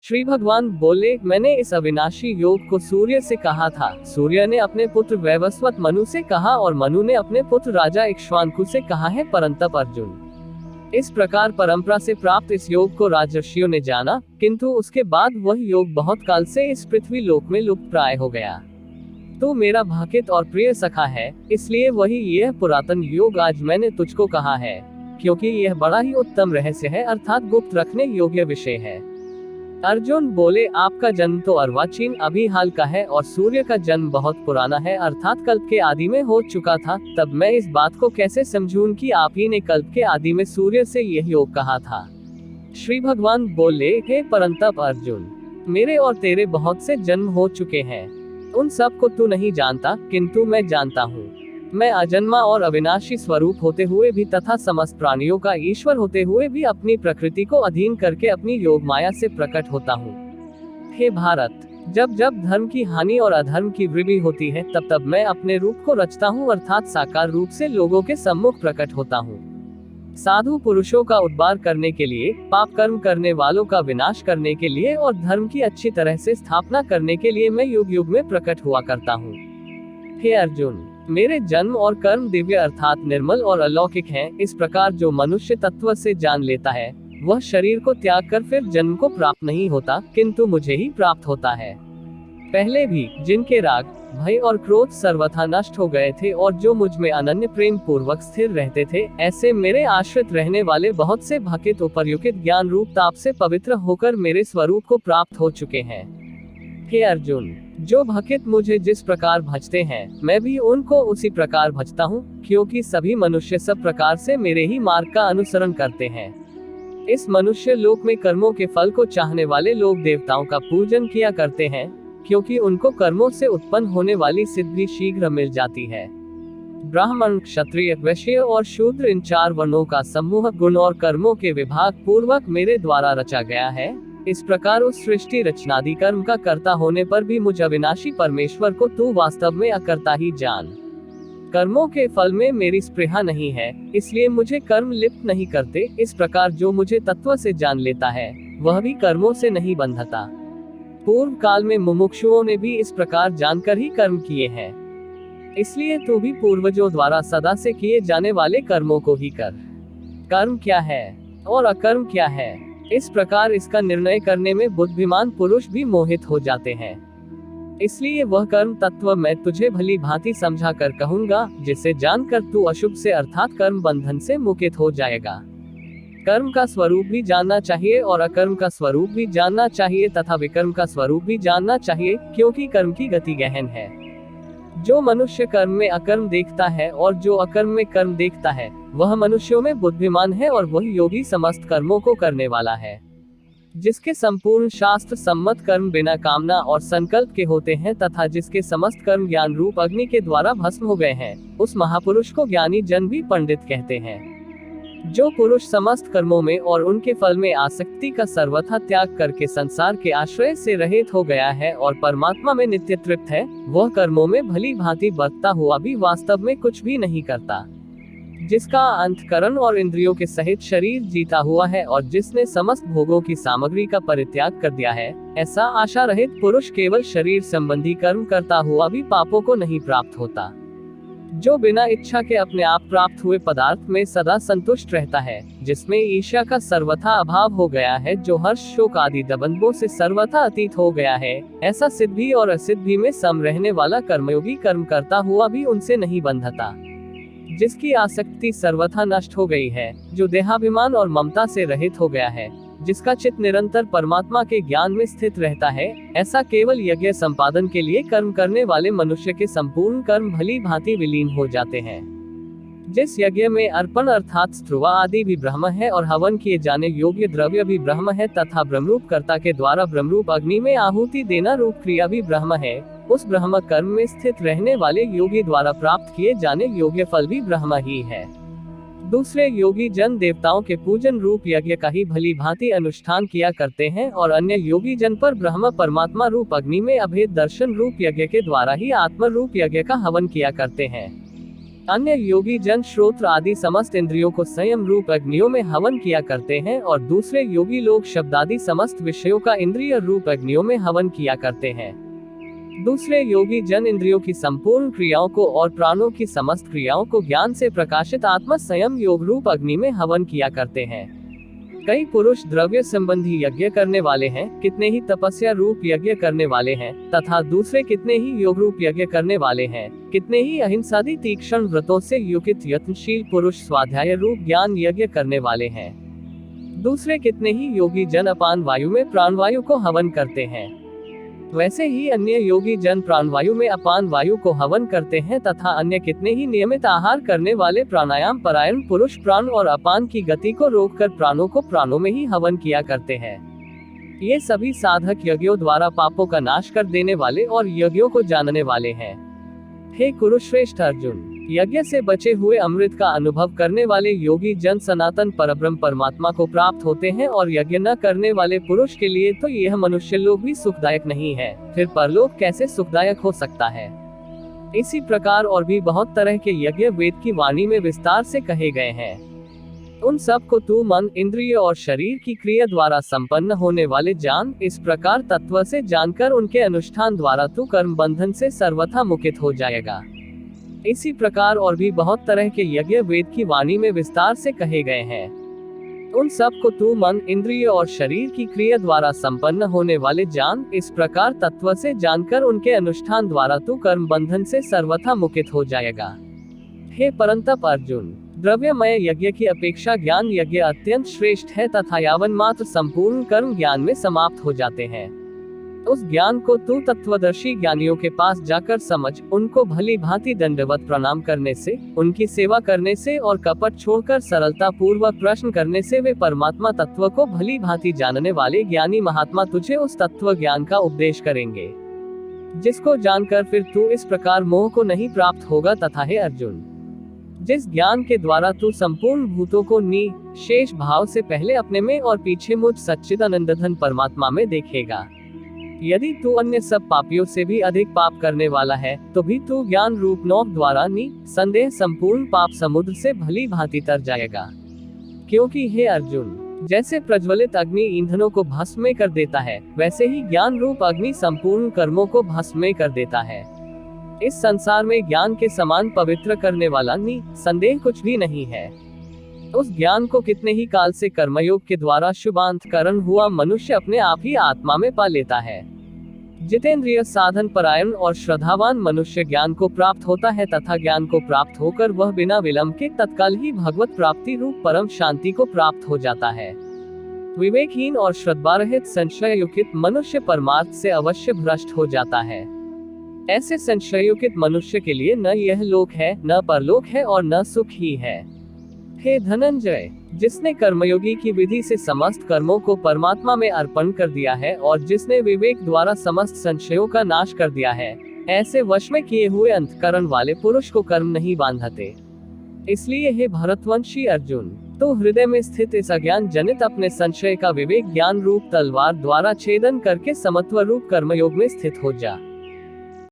श्री भगवान बोले, मैंने इस अविनाशी योग को सूर्य से कहा था। सूर्य ने अपने पुत्र वैवस्वत मनु से कहा और मनु ने अपने पुत्र राजा इक्ष्वाकु से कहा है। परंतप अर्जुन, इस प्रकार परंपरा से प्राप्त इस योग को राजर्षियों ने जाना, किंतु उसके बाद वह योग बहुत काल से इस पृथ्वी लोक में लुप्त प्राय हो गया। तो मेरा भाकित और प्रिय सखा है, इसलिए वही यह पुरातन योग आज मैंने तुझको कहा है, क्योंकि यह बड़ा ही उत्तम रहस्य है, अर्थात गुप्त रखने योग्य विषय है। अर्जुन बोले, आपका जन्म तो अर्वाचीन अभी हाल का है और सूर्य का जन्म बहुत पुराना है, अर्थात कल्प के आदि में हो चुका था। तब मैं इस बात को कैसे समझूं कि आप ही ने कल्प के आदि में सूर्य से यह योग कहा था। श्री भगवान बोले, हे परंतप अर्जुन, मेरे और तेरे बहुत से जन्म हो चुके हैं, उन सब को तू नहीं जानता, किंतु मैं जानता हूँ। मैं अजन्मा और अविनाशी स्वरूप होते हुए भी तथा समस्त प्राणियों का ईश्वर होते हुए भी अपनी प्रकृति को अधीन करके अपनी योग माया से प्रकट होता हूँ। हे भारत, जब जब धर्म की हानि और अधर्म की वृद्धि होती है, तब तब मैं अपने रूप को रचता हूँ, अर्थात साकार रूप से लोगों के सम्मुख प्रकट होता हूँ। साधु पुरुषों का उद्धार करने के लिए, पाप कर्म करने वालों का विनाश करने के लिए और धर्म की अच्छी तरह से स्थापना करने के लिए मैं युग युग में प्रकट हुआ करता हूँ। हे अर्जुन, मेरे जन्म और कर्म दिव्य अर्थात निर्मल और अलौकिक हैं। इस प्रकार जो मनुष्य तत्व से जान लेता है, वह शरीर को त्याग कर फिर जन्म को प्राप्त नहीं होता, किंतु मुझे ही प्राप्त होता है। पहले भी जिनके राग, भय और क्रोध सर्वथा नष्ट हो गए थे और जो मुझ में अनन्य प्रेम पूर्वक स्थिर रहते थे, ऐसे मेरे आश्रित रहने वाले बहुत से भकित उपरयुक्त ज्ञान रूप ताप से पवित्र होकर मेरे स्वरूप को प्राप्त हो चुके हैं। हे अर्जुन, जो भकित मुझे जिस प्रकार भजते हैं, मैं भी उनको उसी प्रकार भजता हूँ, क्योंकि सभी मनुष्य सब प्रकार से मेरे ही मार्ग का अनुसरण करते हैं। इस मनुष्य लोक में कर्मों के फल को चाहने वाले लोग देवताओं का पूजन किया करते हैं, क्योंकि उनको कर्मों से उत्पन्न होने वाली सिद्धि शीघ्र मिल जाती है। ब्राह्मण, क्षत्रिय, वैश्य और शूद्र, इन चार वर्णों का समूह गुण और कर्मों के विभाग पूर्वक मेरे द्वारा रचा गया है। इस प्रकार उस सृष्टि रचनादि कर्म का कर्ता होने पर भी मुझ अविनाशी परमेश्वर को तू वास्तव में अकर्ता ही जान। कर्मों के फल में मेरी स्पृहा नहीं है, इसलिए मुझे कर्म लिप्त नहीं करते। इस प्रकार जो मुझे तत्व से जान लेता है, वह भी कर्मों से नहीं बंधता। पूर्व काल में मुमुक्षुओं ने भी इस प्रकार जानकर ही कर्म किए हैं, इसलिए तू भी पूर्वजों द्वारा सदा से किए जाने वाले कर्मों को ही कर। कर्म क्या है और अकर्म क्या है, इस प्रकार इसका निर्णय करने में बुद्धिमान पुरुष भी मोहित हो जाते हैं। इसलिए वह कर्म तत्व मैं तुझे भली भांति समझा कर कहूंगा, जिसे जानकर तू अशुभ से अर्थात कर्म बंधन से मुक्त हो जाएगा। कर्म का स्वरूप भी जानना चाहिए और अकर्म का स्वरूप भी जानना चाहिए तथा विकर्म का स्वरूप भी जानना चाहिए, क्योंकि कर्म की गति गहन है। जो मनुष्य कर्म में अकर्म देखता है और जो अकर्म में कर्म देखता है, वह मनुष्यों में बुद्धिमान है और वही योगी समस्त कर्मों को करने वाला है। जिसके संपूर्ण शास्त्र सम्मत कर्म बिना कामना और संकल्प के होते हैं तथा जिसके समस्त कर्म ज्ञान रूप अग्नि के द्वारा भस्म हो गए हैं, उस महापुरुष को ज्ञानी जन भी पंडित कहते हैं। जो पुरुष समस्त कर्मों में और उनके फल में आसक्ति का सर्वथा त्याग करके संसार के आश्रय से रहित हो गया है और परमात्मा में नित्य तृप्त है, वह कर्मों में भली भांति बरतता हुआ भी वास्तव में कुछ भी नहीं करता। जिसका अंतकरण और इंद्रियों के सहित शरीर जीता हुआ है और जिसने समस्त भोगों की सामग्री का परित्याग कर दिया है, ऐसा आशा रहित पुरुष केवल शरीर संबंधी कर्म करता हुआ भी पापों को नहीं प्राप्त होता। जो बिना इच्छा के अपने आप प्राप्त हुए पदार्थ में सदा संतुष्ट रहता है, जिसमें ईर्ष्या का सर्वथा अभाव हो गया है, जो हर्ष शोक आदि दबंधों से सर्वथा अतीत हो गया है, ऐसा सिद्धि और असिद्धि में सम रहने वाला कर्मयोगी कर्म करता हुआ भी उनसे नहीं बंधता। जिसकी आसक्ति सर्वथा नष्ट हो गई है, जो देहाभिमान और ममता से रहित हो गया है, जिसका चित्त निरंतर परमात्मा के ज्ञान में स्थित रहता है, ऐसा केवल यज्ञ संपादन के लिए कर्म करने वाले मनुष्य के संपूर्ण कर्म भली भांति विलीन हो जाते हैं। जिस यज्ञ में अर्पण अर्थात स्त्रुवा आदि भी ब्रह्म है और हवन किए जाने योग्य द्रव्य भी ब्रह्म है तथा ब्रह्मरूप कर्ता के द्वारा ब्रह्मरूप अग्नि में आहुति देना रूप क्रिया भी ब्रह्म है, उस ब्रह्म कर्म में स्थित रहने वाले योगी द्वारा प्राप्त किए जाने योग्य फल भी ब्रह्म ही है। दूसरे योगी जन देवताओं के पूजन रूप यज्ञ का ही भली भांति अनुष्ठान किया करते हैं और अन्य योगी जन पर ब्रह्म परमात्मा रूप अग्नि में अभेद दर्शन रूप यज्ञ के द्वारा ही आत्म रूप यज्ञ का हवन किया करते हैं। अन्य योगी जन श्रोत्र आदि समस्त इंद्रियों को संयम रूप अग्नियों में हवन किया करते हैं और दूसरे योगी लोग शब्द आदि समस्त विषयों का इंद्रिय रूप अग्नियों में हवन किया करते हैं। दूसरे योगी जन इंद्रियों की संपूर्ण क्रियाओं को और प्राणों की समस्त क्रियाओं को ज्ञान से प्रकाशित आत्मा संयम योग रूप अग्नि में हवन किया करते हैं। कई पुरुष द्रव्य संबंधी यज्ञ करने वाले हैं, कितने ही तपस्या रूप यज्ञ करने वाले हैं, तथा दूसरे कितने ही योग रूप यज्ञ करने वाले हैं, कितने ही अहिंसादी तीक्ष्ण व्रतों से युक्त यत्नशील पुरुष स्वाध्याय रूप ज्ञान यज्ञ करने वाले हैं। दूसरे कितने ही योगी जन अपान वायु में प्राणवायु को हवन करते हैं। वैसे ही अन्य योगी जन प्राणवायु में अपान वायु को हवन करते हैं तथा अन्य कितने ही नियमित आहार करने वाले प्राणायाम परायण पुरुष प्राण और अपान की गति को रोककर प्राणों को प्राणों में ही हवन किया करते हैं। ये सभी साधक यज्ञों द्वारा पापों का नाश कर देने वाले और यज्ञों को जानने वाले हैं। हे कुरुश्रेष्ठ अर्जुन, यज्ञ से बचे हुए अमृत का अनुभव करने वाले योगी जन सनातन परब्रह्म परमात्मा को प्राप्त होते हैं और यज्ञ न करने वाले पुरुष के लिए तो यह मनुष्य लोक भी सुखदायक नहीं है, फिर परलोक कैसे सुखदायक हो सकता है। इसी प्रकार और भी बहुत तरह के यज्ञ वेद की वाणी में विस्तार से कहे गए हैं। उन सब को तू मन इंद्रिय और शरीर की क्रिया द्वारा संपन्न होने वाले जान। इस प्रकार तत्व से जानकर उनके अनुष्ठान द्वारा तू कर्म बंधन से सर्वथा मुक्त हो जाएगा। इसी प्रकार और भी बहुत तरह के यज्ञ वेद की वाणी में विस्तार से कहे गए हैं। उन सब को तू मन इंद्रिय और शरीर की क्रिया द्वारा संपन्न होने वाले जान। इस प्रकार तत्व से जानकर उनके अनुष्ठान द्वारा तू कर्म बंधन से सर्वथा मुक्त हो जाएगा। हे परंतप अर्जुन, द्रव्यमय यज्ञ की अपेक्षा ज्ञान यज्ञ अत्यंत श्रेष्ठ है तथा यावन मात्र संपूर्ण कर्म ज्ञान में समाप्त हो जाते हैं। उस ज्ञान को तू तत्वदर्शी ज्ञानियों के पास जाकर समझ। उनको भली भांति दंडवत प्रणाम करने से, उनकी सेवा करने से और कपट छोड़कर सरलता पूर्वक प्रश्न करने से वे परमात्मा तत्व को भली भांति जानने वाले ज्ञानी महात्मा तुझे उस तत्व ज्ञान का उपदेश करेंगे, जिसको जानकर फिर तू इस प्रकार मोह को नहीं प्राप्त होगा। तथा हे अर्जुन, जिस ज्ञान के द्वारा तू संपूर्ण भूतों को निशेष भाव से पहले अपने में और पीछे मुझ सच्चिदानंदघन परमात्मा में देखेगा, यदि तू अन्य सब पापियों से भी अधिक पाप करने वाला है तो भी तू ज्ञान रूप नौक द्वारा संदेह संपूर्ण पाप समुद्र से भली भांति तर जाएगा। क्योंकि हे अर्जुन, जैसे प्रज्वलित अग्नि ईंधनों को भस्म कर देता है, वैसे ही ज्ञान रूप अग्नि संपूर्ण कर्मों को भस्म कर देता है। इस संसार में ज्ञान के समान पवित्र करने वाला संदेह कुछ भी नहीं है। उस ज्ञान को कितने ही काल से कर्मयोग के द्वारा शुभांतकरण हुआ मनुष्य अपने आप ही आत्मा में पा लेता है। जितेंद्रिय साधन परायण और श्रद्धावान मनुष्य ज्ञान को प्राप्त होता है तथा ज्ञान को प्राप्त होकर वह बिना विलंब के तत्काल ही भगवत प्राप्ति रूप परम शांति को प्राप्त हो जाता है। विवेकहीन और श्रद्धारहित संशययुक्त मनुष्य परमार्थ से अवश्य भ्रष्ट हो जाता है। ऐसे संशययुक्त मनुष्य के लिए न यह लोक है, न परलोक है और न सुख ही है। हे धनंजय, जिसने कर्मयोगी की विधि से समस्त कर्मों को परमात्मा में अर्पण कर दिया है और जिसने विवेक द्वारा समस्त संशयों का नाश कर दिया है, ऐसे वश में किए हुए अंतःकरण वाले पुरुष को कर्म नहीं बांधते। इसलिए हे भरतवंशी अर्जुन, तो हृदय में स्थित इस अज्ञान जनित अपने संशय का विवेक ज्ञान रूप तलवार द्वारा छेदन करके समत्व रूप कर्मयोग में स्थित हो जा।